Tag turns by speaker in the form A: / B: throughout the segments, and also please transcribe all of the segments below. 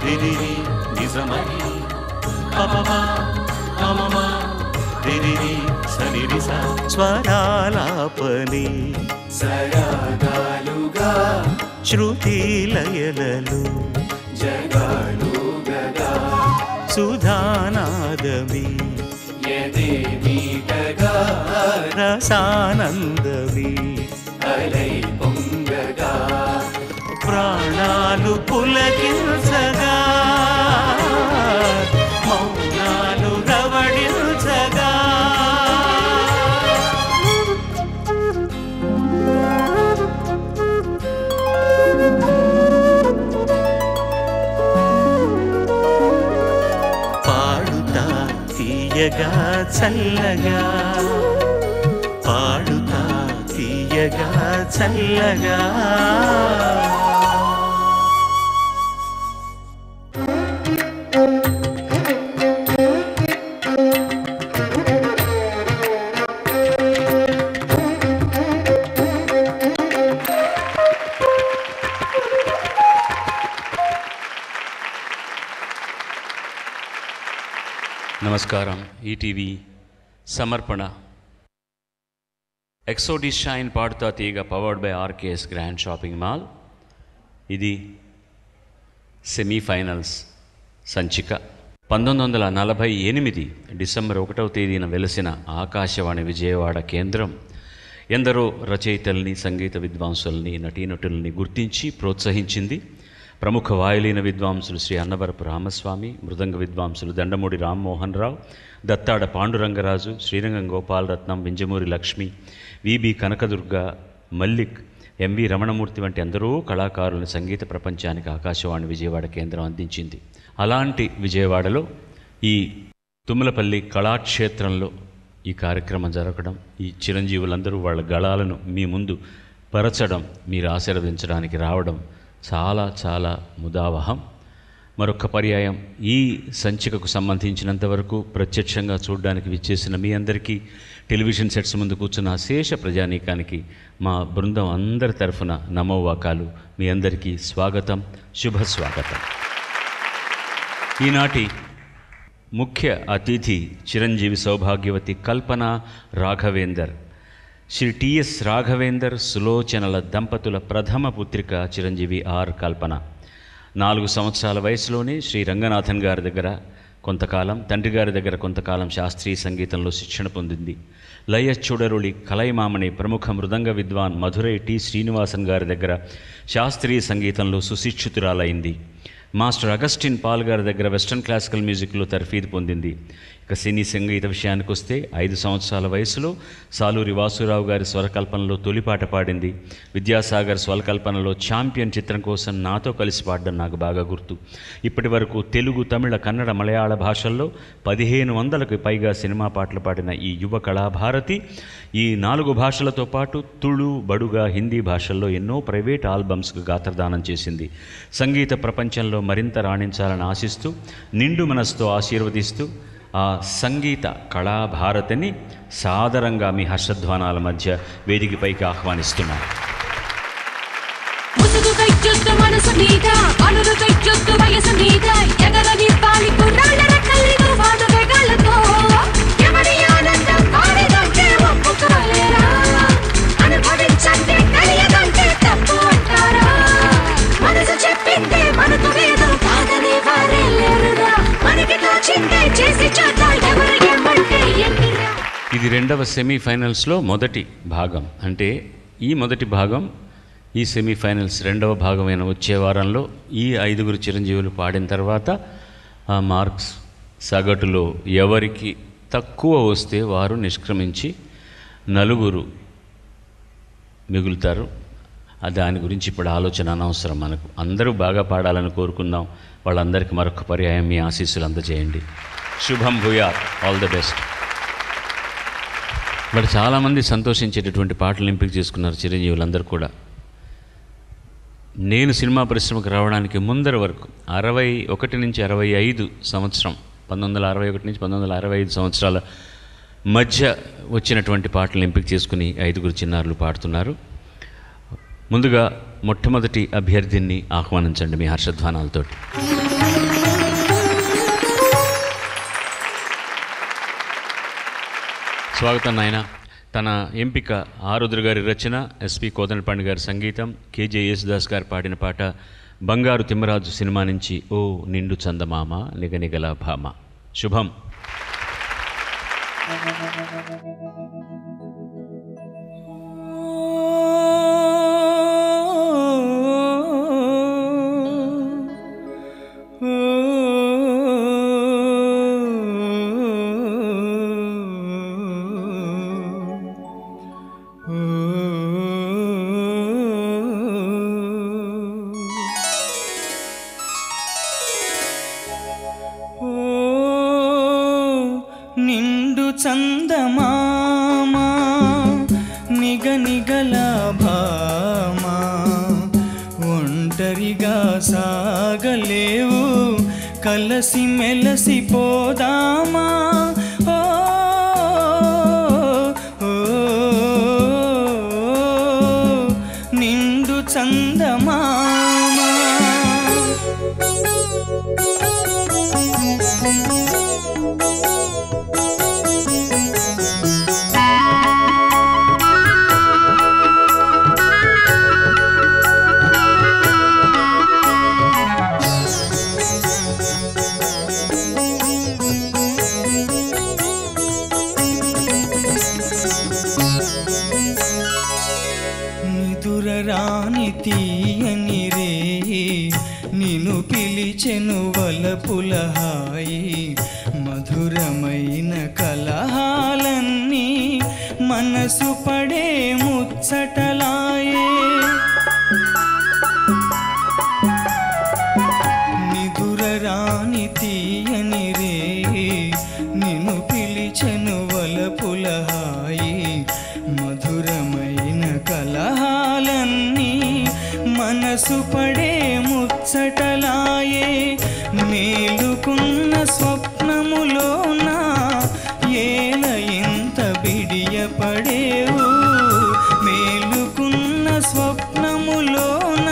A: రిరిరి నిజమని పపమా మమమా రిరిరి సనిరిస స్వరాలాపని సరాగాలుగా శృతి లయలలు జగాలుగగా సుధానాదమి యదే మీటగా రసానందమి అలై పొంగగా ప్రాణాలు పులకించగా మౌనాలు రవళించగా పాడుతా తీయగా చల్లగా పాడుతా తీయగా చల్లగా
B: నమస్కారం. ఈటీవీ సమర్పణ ఎక్సోడి షైన్ పాడుతా తీగ powered by RKS grand shopping mall. ఇది సెమీఫైనల్స్ సంచిక. 1948 డిసెంబర్ 1వ తేదీన వెలసిన ఆకాశవాణి విజయవాడ కేంద్రం ఎందరో రచయితల్ని, సంగీత విద్వాంసుల్ని, నటీనటుల్ని గుర్తించి ప్రోత్సహించింది. ప్రముఖ వాయులీన విద్వాంసులు శ్రీ అన్నవరపు రామస్వామి, మృదంగ విద్వాంసులు దండమూడి రామ్మోహన్ రావు, దత్తాడ పాండురంగరాజు, శ్రీరంగం గోపాలరత్నం, వింజమూరి లక్ష్మి, విబి కనకదుర్గ, మల్లిక్, ఎంవి రమణమూర్తి వంటి ఎందరో కళాకారులను సంగీత ప్రపంచానికి ఆకాశవాణి విజయవాడ కేంద్రం అందించింది. అలాంటి విజయవాడలో ఈ తుమ్మలపల్లి కళాక్షేత్రంలో ఈ కార్యక్రమం జరగడం, ఈ చిరంజీవులందరూ వాళ్ళ గళాలను మీ ముందు పరచడం, మీరు ఆశీర్వదించడానికి రావడం చాలా చాలా ముదావహం. మరొక పర్యాయం ఈ సంచికకు సంబంధించినంతవరకు ప్రత్యక్షంగా చూడడానికి విచ్చేసిన మీ అందరికీ, టెలివిజన్ సెట్స్ ముందు కూర్చున్న అశేష ప్రజానీకానికి మా బృందం అందరి తరఫున నమోవాకాలు. మీ అందరికీ స్వాగతం, శుభస్వాగతం. ఈనాటి ముఖ్య అతిథి చిరంజీవి సౌభాగ్యవతి కల్పన రాఘవేందర్. శ్రీ టిఎస్ రాఘవేందర్ సులోచనల దంపతుల ప్రథమ పుత్రిక చిరంజీవి ఆర్ కల్పన. 4 సంవత్సరాల వయసులోనే శ్రీ రంగనాథన్ గారి దగ్గర కొంతకాలం, తండ్రి గారి దగ్గర కొంతకాలం శాస్త్రీయ సంగీతంలో శిక్షణ పొందింది. లయ చూడరుళి కలైమామణి ప్రముఖ మృదంగ విద్వాన్ మధురై టి శ్రీనివాసన్ గారి దగ్గర శాస్త్రీయ సంగీతంలో సుశిక్షితురాలైంది. మాస్టర్ అగస్టిన్ పాల్ గారి దగ్గర వెస్ట్రన్ క్లాసికల్ మ్యూజిక్లో తర్ఫీదు పొందింది. ఇక సినీ సంగీత విషయానికి వస్తే 5 సంవత్సరాల వయసులో సాలూరి వాసురావు గారి స్వరకల్పనలో తొలిపాట పాడింది. విద్యాసాగర్ స్వరకల్పనలో ఛాంపియన్ చిత్రం కోసం నాతో కలిసి పాడడం నాకు బాగా గుర్తు. ఇప్పటి వరకు తెలుగు, తమిళ, కన్నడ, మలయాళ భాషల్లో 1500కు పైగా సినిమా పాటలు పాడిన ఈ యువ కళాభారతి ఈ 4 భాషలతో పాటు తుళు, బడుగా, హిందీ భాషల్లో ఎన్నో ప్రైవేట్ ఆల్బమ్స్కు గాత్రదానం చేసింది. సంగీత ప్రపంచంలో మరింత రాణించాలని ఆశిస్తూ, నిండు మనసుతో ఆశీర్వదిస్తూ ఆ సంగీత కళాభారతిని సాదరంగా మీ హర్షధ్వానాల మధ్య వేదికపైకి ఆహ్వానిస్తున్నాను. ఇది రెండవ సెమీఫైనల్స్లో మొదటి భాగం. అంటే ఈ మొదటి భాగం, ఈ సెమీఫైనల్స్ రెండవ భాగమైన వచ్చే వారంలో ఈ 5 చిరంజీవులు పాడిన తర్వాత ఆ మార్క్స్ సగటులో ఎవరికి తక్కువ వస్తే వారు నిష్క్రమించి 4 మిగులుతారు. దాని గురించి ఇప్పుడు ఆలోచన అనవసరం. మనకు అందరూ బాగా పాడాలని కోరుకుందాం. వాళ్ళందరికీ మరొక పర్యాయం మీ ఆశీస్సులు అందజేయండి. శుభం భూయాత్, ఆల్ ద బెస్ట్. మరి చాలామంది సంతోషించేటటువంటి పాటలు ఎంపిక చేసుకున్నారు చిరంజీవులందరూ కూడా. నేను సినిమా పరిశ్రమకు రావడానికి ముందర వరకు 61 నుంచి 65 సంవత్సరం, 1961 నుంచి 1965 సంవత్సరాల మధ్య వచ్చినటువంటి పాటలను ఎంపిక చేసుకుని 5 చిన్నారులు పాడుతున్నారు. ముందుగా మొట్టమొదటి అభ్యర్థిని ఆహ్వానించండి మీ హర్షధ్వానాలతోటి. స్వాగతం నాయన. తన ఎంపిక ఆరుద్ర గారి రచన, ఎస్పి కోదండపాండి గారి సంగీతం, కేజే యేసుదాస్ గారు పాడిన పాట బంగారు తిమ్మరాజు సినిమా నుంచి ఓ నిండు చందమామ నిగనిగల భామ. శుభం.
C: నిండు చందమామ నిగనిగల భామ, ఒంటరిగా సాగలేవు కలసి మెలసి పోదామా. ఓ నిండు చందమామ. నిదురరాని తీయని రేయి నిన్ను పిలిచెను వలపుల హాయి, మధురమైన కలహాలన్నీ మనసు పడే ముచ్చటలాయే. నిదురరాని తీయని రేయి నిన్ను పిలిచెను వలపుల హాయి, మధురమైన కలహాలన్నీ మనసు పడే ముచ్చటలాయే. మేలుకున్న స్వప్నములోన ఏల ఎంత బిడియపడేవు, మేలుకున్న స్వప్నములోన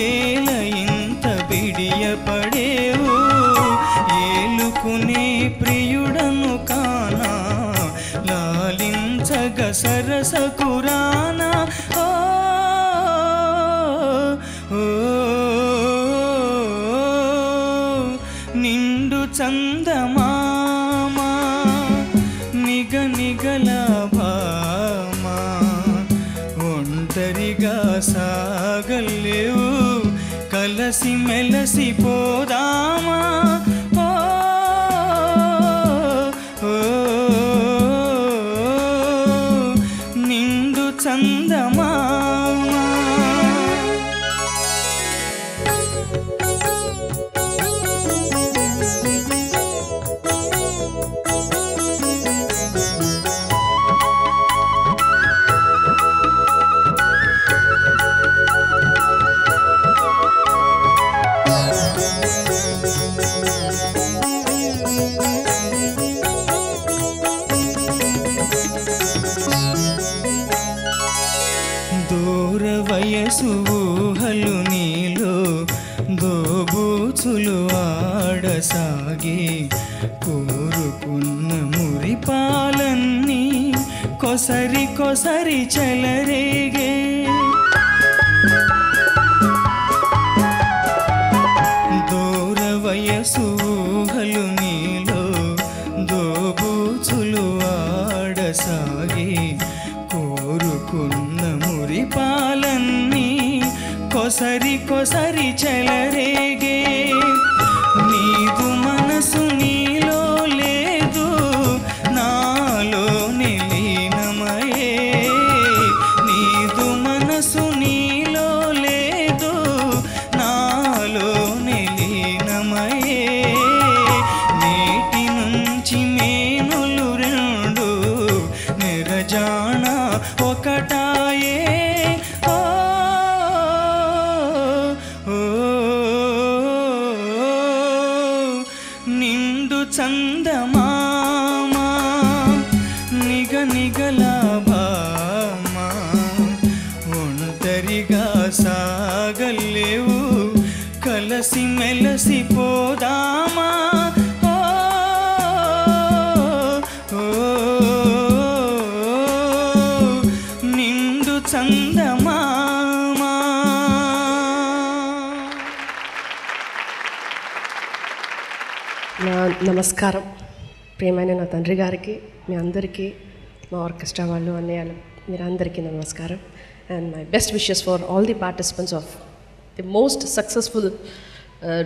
C: ఏల ఎంత బిడియపడేవు. ఏలుకునే ప్రియుడను కానా లాలించగ సరస కురానా. నిండు చందమామ నిగనిగల భామ, ఒంటరిగా సాగలేవు కలసి మెలసి పోదామా. నిండు చందమామ. దూర వయసు ఊహలు నీలో దోబూచులు ఆడసాగి, కోరుకున్న మురిపాలన్నీ కొసరి కొసరి చెలరేగే. దూర వయసు ఊహలు నీలో దోబూచులు ఆడసాగి, కోరుకున్న మురిపాలన్నీ కొసరి కొసరి చెలరేగే. నీదు మనసు నీలో లేదు నాలో నిలీనమయే, నీదు మనసు నీలో లేదు నాలో నిలీనమయే. నేటి నుంచి మేనులు రెండు నిరజాణ ఒకటాయే. నిండు చందమామ నిగనిగల భామ, ఒంటరిగా సాగలేవు కలసి మెలసి పోదామా. ఓ
D: నా నమస్కారం ప్రియమైన నా తండ్రి గారికి, మీ అందరికీ, మా ఆర్కెస్ట్రా వాళ్ళు, అన్నయ్యలు, మీరందరికీ నమస్కారం. And my best wishes for all the participants of the most successful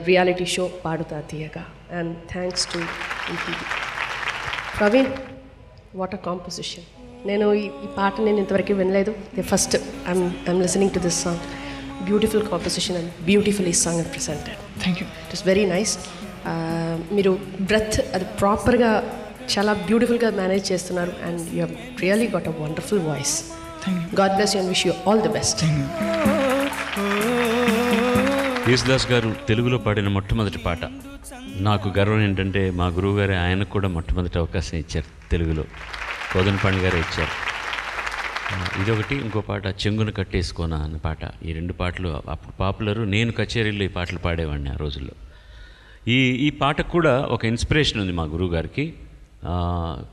D: reality show Paduta Theeyaga. And thanks to Praveen, what a composition. నేను ఈ పాట నేను ఇంతవరకు వినలేదు. The first I'm listening to this song. Beautiful composition and beautifully song and presented.
C: Thank you.
D: It is very nice. మీరు breath అది ప్రాపర్గా చాలా బ్యూటిఫుల్గా మేనేజ్ చేస్తున్నారు. And you have really got a wonderful voice. God bless you and wish you all the best.
B: Yesudas గారు తెలుగులో పాడిన మొట్టమొదటి పాట. నాకు గర్వం ఏంటంటే మా గురువు గారే ఆయనకు కూడా మొట్టమొదటి అవకాశం ఇచ్చారు తెలుగులో. కోదండపాణి గారే ఇచ్చారు. ఇదొకటి. ఇంకో పాట చెంగున కట్టేసుకోనా అన్న పాట. ఈ రెండు పాటలు అప్పుడు పాపులరు. నేను కచేరీలో ఈ పాటలు పాడేవాడిని ఆ రోజుల్లో. ఈ పాటకు కూడా ఒక ఇన్స్పిరేషన్ ఉంది మా గురువు గారికి.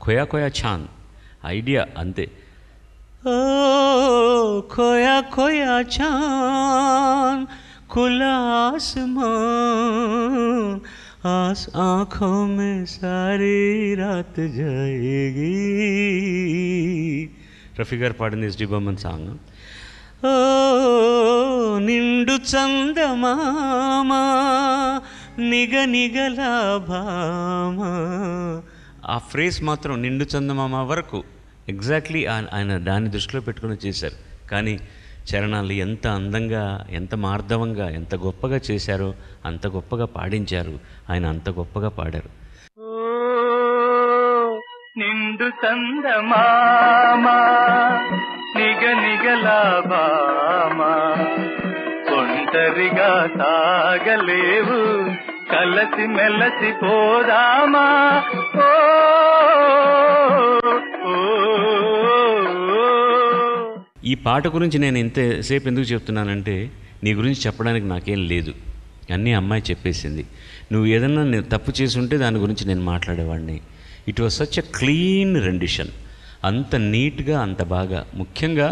B: ఖోయా ఖోయా చాంద్ ఐడియా అంతే. ఓ ఖోయా ఖోయా చాంద్ खुला आसमान आस आँखों में सारी रात जाएगी. రఫీ గారు పాడింది ఎస్డి బొమ్మన్ సాంగ్. ఓ నిండు చందమామ నిగ నిగలా భామ. ఆ ఫ్రేజ్ మాత్రం నిండు చందమామ వరకు ఎగ్జాక్ట్లీ ఆయన దాన్ని దృష్టిలో పెట్టుకుని చేశారు. కానీ చరణాలు ఎంత అందంగా, ఎంత మార్ధవంగా, ఎంత గొప్పగా చేశారో అంత గొప్పగా పాడించారు ఆయన, అంత గొప్పగా పాడారు.
C: నిండు చందమామా నిగ నిగలాభామా ఒంటరిగా సాగలేవు కలసి మెలసి పోదామా.
B: ఈ పాట గురించి నేను ఇంతసేపు ఎందుకు చెప్తున్నానంటే, నీ గురించి చెప్పడానికి నాకేం లేదు, అన్నీ అమ్మాయి చెప్పేసింది. నువ్వు ఏదన్నా తప్పు చేసి ఉంటే దాని గురించి నేను మాట్లాడేవాడిని. It was such a clean rendition. అంత నీట్గా, అంత బాగా. ముఖ్యంగా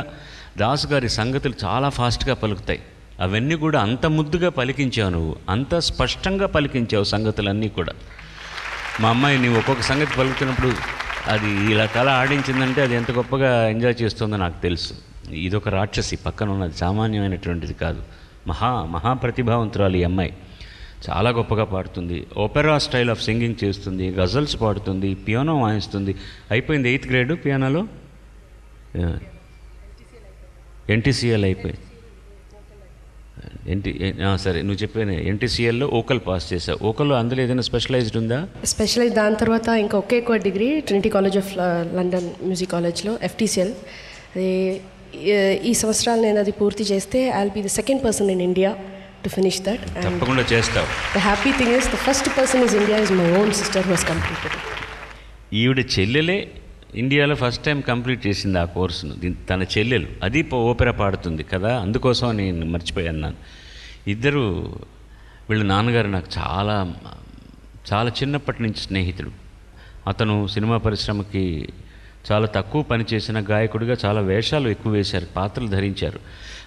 B: దాసు గారి సంగతులు చాలా ఫాస్ట్గా పలుకుతాయి. అవన్నీ కూడా అంత ముద్దుగా పలికించావు నువ్వు, అంత స్పష్టంగా పలికించావు సంగతులన్నీ కూడా. మా అమ్మాయి నువ్వు ఒక్కొక్క సంగతి పలుకుతున్నప్పుడు అది ఇలా తల ఆడించిందంటే అది ఎంత గొప్పగా ఎంజాయ్ చేస్తుందో నాకు తెలుసు. ఇదొక రాక్షసి, పక్కన ఉన్నది సామాన్యమైనటువంటిది కాదు. మహాప్రతిభావంతురాలు ఈ అమ్మాయి. చాలా గొప్పగా పాడుతుంది, ఓపెరా స్టైల్ ఆఫ్ సింగింగ్ చేస్తుంది, గజల్స్ పాడుతుంది, పియానో వాయిస్తుంది. అయిపోయింది 8th గ్రేడ్ పియానోలో. ఎన్టీసీఎల్ అయిపోయింది. సరే నువ్వు చెప్పాను ఎన్టీసీఎల్లో ఓకల్ పాస్ చేసావు. ఓకల్లో అందులో ఏదైనా స్పెషలైజ్డ్ ఉందా?
D: స్పెషలైజ్ దాని తర్వాత ఇంకా ఒకే degree Trinity College of London music కాలేజ్లో FTCL. అది ఈ సంవత్సరాలు నేను అది పూర్తి చేస్తే I will be the second person in India to finish that.
B: తప్పకుండా చేస్తావు.
D: The happy thing is the first person is India is my own sister who has completed.
B: ఈవిడ చెల్లెలే ఇండియాలో ఫస్ట్ టైం కంప్లీట్ చేసింది ఆ కోర్సును. తన చెల్లెలు అది ఓపెరా పాడుతుంది కదా, అందుకోసం నేను మర్చిపోయాను. నేను ఇద్దరు వీళ్ళ నాన్నగారు నాకు చాలా చాలా చిన్నప్పటి నుంచి స్నేహితుడు. అతను సినిమా పరిశ్రమకి చాలా తక్కువ పనిచేసిన గాయకుడిగా చాలా వేషాలు ఎక్కువ వేశారు, పాత్రలు ధరించారు.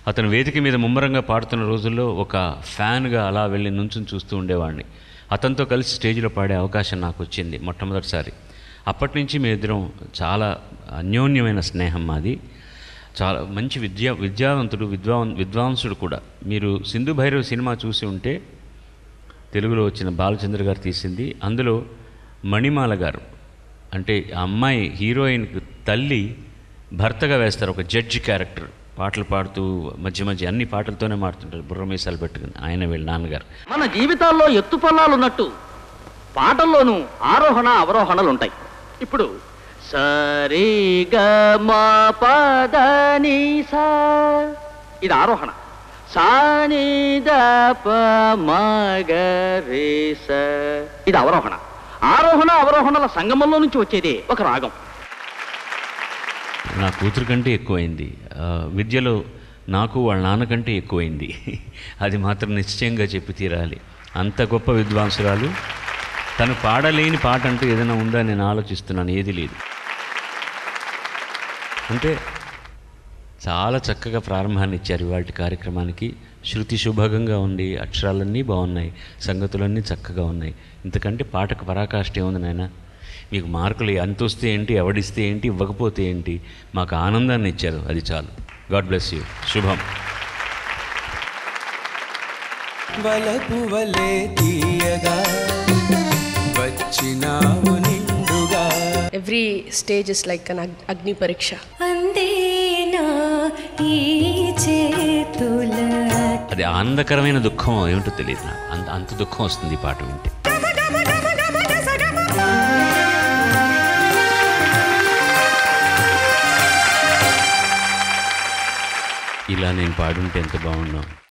B: అతను వేదిక మీద ముమ్మరంగా పాడుతున్న రోజుల్లో ఒక ఫ్యాన్గా అలా వెళ్ళి నుంచుని చూస్తూ ఉండేవాడిని. అతనితో కలిసి స్టేజ్లో పాడే అవకాశం నాకు వచ్చింది మొట్టమొదటిసారి. అప్పటి నుంచి మేమిద్దరం చాలా అన్యోన్యమైన స్నేహం మాది. చాలా మంచి విద్యావంతుడు, విద్వాంసుడు కూడా. మీరు సింధు భైరవ్ సినిమా చూసి ఉంటే, తెలుగులో వచ్చిన బాలచంద్ర గారు తీసింది. అందులో మణిమాల గారు అంటే ఆ అమ్మాయి హీరోయిన్కి తల్లి భర్తగా వేస్తారు, ఒక జడ్జి క్యారెక్టర్. పాటలు పాడుతూ మధ్య మధ్య అన్ని పాటలతోనే మాడుతుంటారు, బుర్ర మీసాలు పెట్టుకుని. ఆయన వీళ్ళ నాన్నగారు.
E: మన జీవితాల్లో ఎత్తుపల్లాలు ఉన్నట్టు పాటల్లోనూ ఆరోహణ అవరోహణలు ఉంటాయి. ఇప్పుడు సరి గ మ ప ద ని సా ఇది ఆరోహణ, సా ని ద ప మ గ రి స ఇది అవరోహణ. ఆరోహణ అవరోహణల సంగమంలో నుంచి వచ్చేదే ఒక రాగం.
B: నా కూతురు కంటే ఎక్కువైంది విద్యలో, నాకు వాళ్ళ నాన్నకంటే ఎక్కువైంది. అది మాత్రం నిశ్చయంగా చెప్పి తీరాలి. అంత గొప్ప విద్వాంసురాలు. తను పాడలేని పాట అంటూ ఏదైనా ఉందా నేను ఆలోచిస్తున్నాను, ఏది లేదు. అంటే చాలా చక్కగా ప్రారంభాన్ని ఇచ్చారు ఇవాళ కార్యక్రమానికి. శృతి శుభంగా ఉంది, అక్షరాలన్నీ బాగున్నాయి, సంగతులన్నీ చక్కగా ఉన్నాయి. ఇంతకంటే పాటకు పరాకాష్ఠ ఏముంది నాయన? మీకు మార్కులు ఎంత వస్తే ఏంటి, ఎవడిస్తే ఏంటి, ఇవ్వకపోతే ఏంటి, మాకు ఆనందాన్ని ఇచ్చారు, అది చాలు. God bless you. శుభం.
F: వలపు వలే తీయగా వచ్చినావు నిండుగా.
D: Every stage is like an అగ్ని పరీక్ష.
G: అందేనా ఈ చేతుల.
B: అది ఆనందకరమైన దుఃఖం ఏమిటో తెలియదు నాకు. అంత దుఃఖం వస్తుంది ఈ పాట వింటే. ఇలా నేను పాడుంటే ఎంత బాగున్నాను.